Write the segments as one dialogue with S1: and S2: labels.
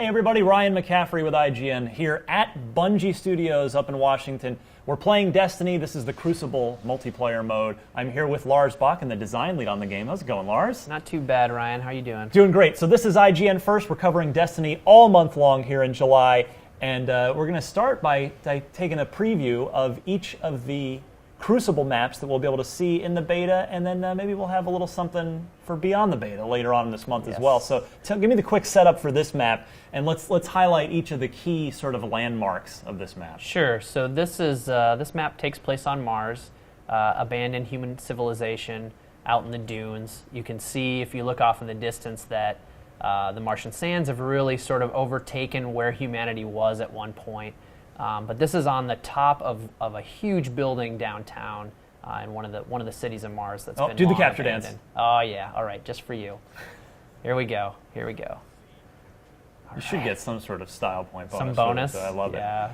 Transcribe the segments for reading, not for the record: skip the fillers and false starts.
S1: Hey everybody, Ryan McCaffrey with IGN here at Bungie Studios up in Washington. We're playing Destiny. This is the Crucible multiplayer mode. I'm here with Lars Bach and the design lead on the game. How's it going, Lars?
S2: Not too bad, Ryan. How are you doing?
S1: Doing great. So this is IGN First. We're covering Destiny all month long here in July. And we're going to start by taking a preview of each of the Crucible maps that we'll be able to see in the beta, and then maybe we'll have a little something for beyond the beta later on this month as well. So give me the quick setup for this map, and let's highlight each of the key sort of landmarks of this map.
S2: Sure. So this map takes place on Mars, abandoned human civilization out in the dunes. You can see if you look off in the distance that the Martian sands have really sort of overtaken where humanity was at one point. But this is on the top of a huge building downtown in one of the cities of Mars that's been
S1: do the
S2: long
S1: capture
S2: abandoned.
S1: dance.
S2: Oh yeah, all right, just for you. Here we go.
S1: You should get some sort of style point bonus.
S2: Some bonus.
S1: I love it.
S2: Yeah,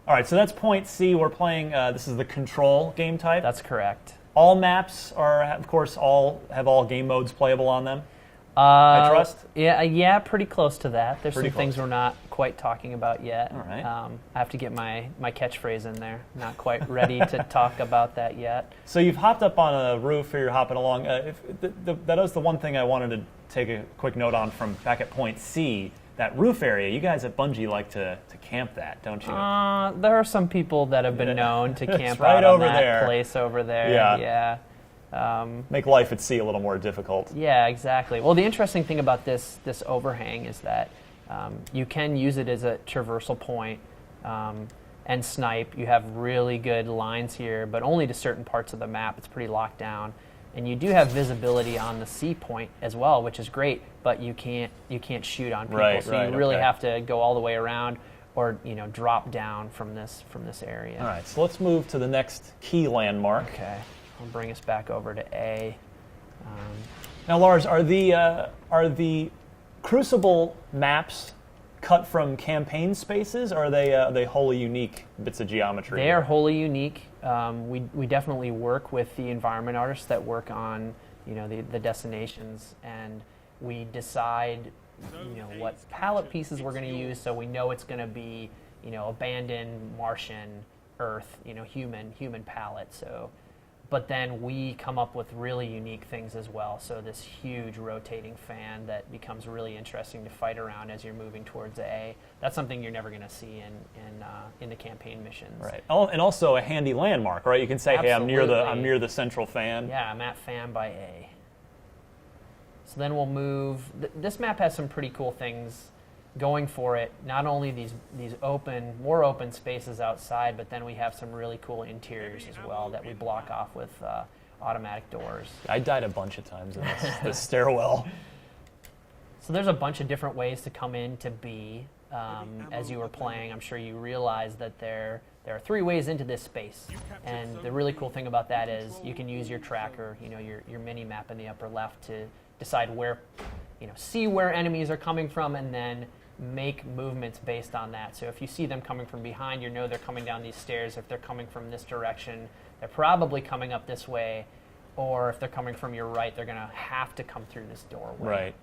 S1: All right, so that's point C. We're playing. This is the control game type.
S2: that's correct.
S1: All maps are, of course, have all game modes playable on them. I trust.
S2: Yeah, pretty close to that. There's
S1: Pretty
S2: some things
S1: close.
S2: we're not quite talking about yet.
S1: All right.
S2: I have to get my catchphrase in there. Not quite ready to talk about that yet.
S1: So you've hopped up on a roof, or you're hopping along. That is the one thing I wanted to take a quick note on from back at point C. That roof area, you guys at Bungie like to camp that, don't you?
S2: There are some people that have been known to camp
S1: right
S2: out on
S1: over
S2: that
S1: there.
S2: place over there.
S1: Yeah. Make life at sea a little more difficult.
S2: Yeah, exactly. Well, the interesting thing about this overhang is that you can use it as a traversal point and snipe. You have really good lines here, but only to certain parts of the map. It's pretty locked down. And you do have visibility on the C point as well, which is great, but you can't shoot on people.
S1: Right,
S2: so you really have to go all the way around or drop down from this area.
S1: All right, so let's move to the next key landmark.
S2: Okay. I'll bring us back over to A.
S1: Now, Lars, are the Crucible maps cut from campaign spaces, or are they wholly unique bits of geometry?
S2: They are wholly unique. We definitely work with the environment artists that work on the destinations, and we decide what palette pieces we're going to use, so we know it's going to be abandoned Martian, Earth, human palette. So. But then we come up with really unique things as well. So this huge rotating fan that becomes really interesting to fight around as you're moving towards A. That's something you're never going to see in the campaign missions.
S1: Right. Oh, and also a handy landmark, right? You can say,
S2: Absolutely.
S1: hey, I'm near the central fan.
S2: Yeah, I'm at fan by A. So then we'll move. This map has some pretty cool things going for it. Not only these more open spaces outside, but then we have some really cool interiors as well that we block off with automatic doors.
S1: I died a bunch of times in this stairwell.
S2: So there's a bunch of different ways to come into B. As you were playing, I'm sure you realized that there are 3 ways into this space. And the really cool thing about that is you can use your tracker, your mini map in the upper left to decide where, see where enemies are coming from, and then make movements based on that. So if you see them coming from behind, they're coming down these stairs. If they're coming from this direction, they're probably coming up this way. Or if they're coming from your right, they're going to have to come through this doorway.
S1: Right.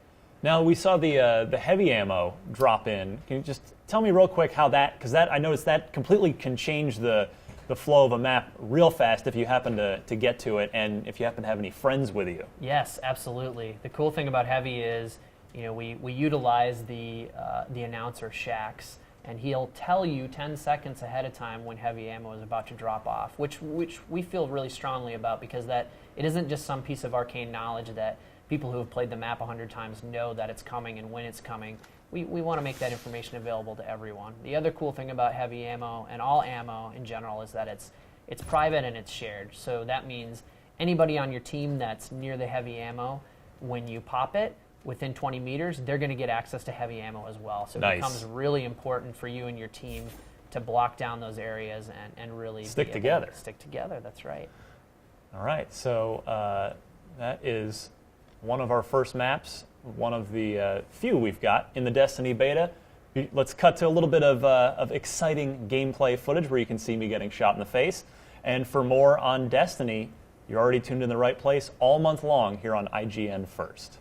S1: Now, we saw the heavy ammo drop in. Can you just tell me real quick how because I noticed that completely can change the flow of a map real fast if you happen to get to it, and if you happen to have any friends with you.
S2: Yes, absolutely. The cool thing about heavy is, we utilize the announcer Shax, and he'll tell you 10 seconds ahead of time when heavy ammo is about to drop off, which we feel really strongly about, because that it isn't just some piece of arcane knowledge that people who have played the map 100 times know that it's coming and when it's coming. We want to make that information available to everyone. The other cool thing about heavy ammo and all ammo in general is that it's private and it's shared. So that means anybody on your team that's near the heavy ammo, when you pop it, within 20 meters, they're going to get access to heavy ammo as well. So it becomes really important for you and your team to block down those areas and really
S1: stick together.
S2: Stick together, that's right.
S1: All right, so that is one of our first maps, one of the few we've got in the Destiny beta. Let's cut to a little bit of exciting gameplay footage where you can see me getting shot in the face. And for more on Destiny, you're already tuned in the right place all month long here on IGN First.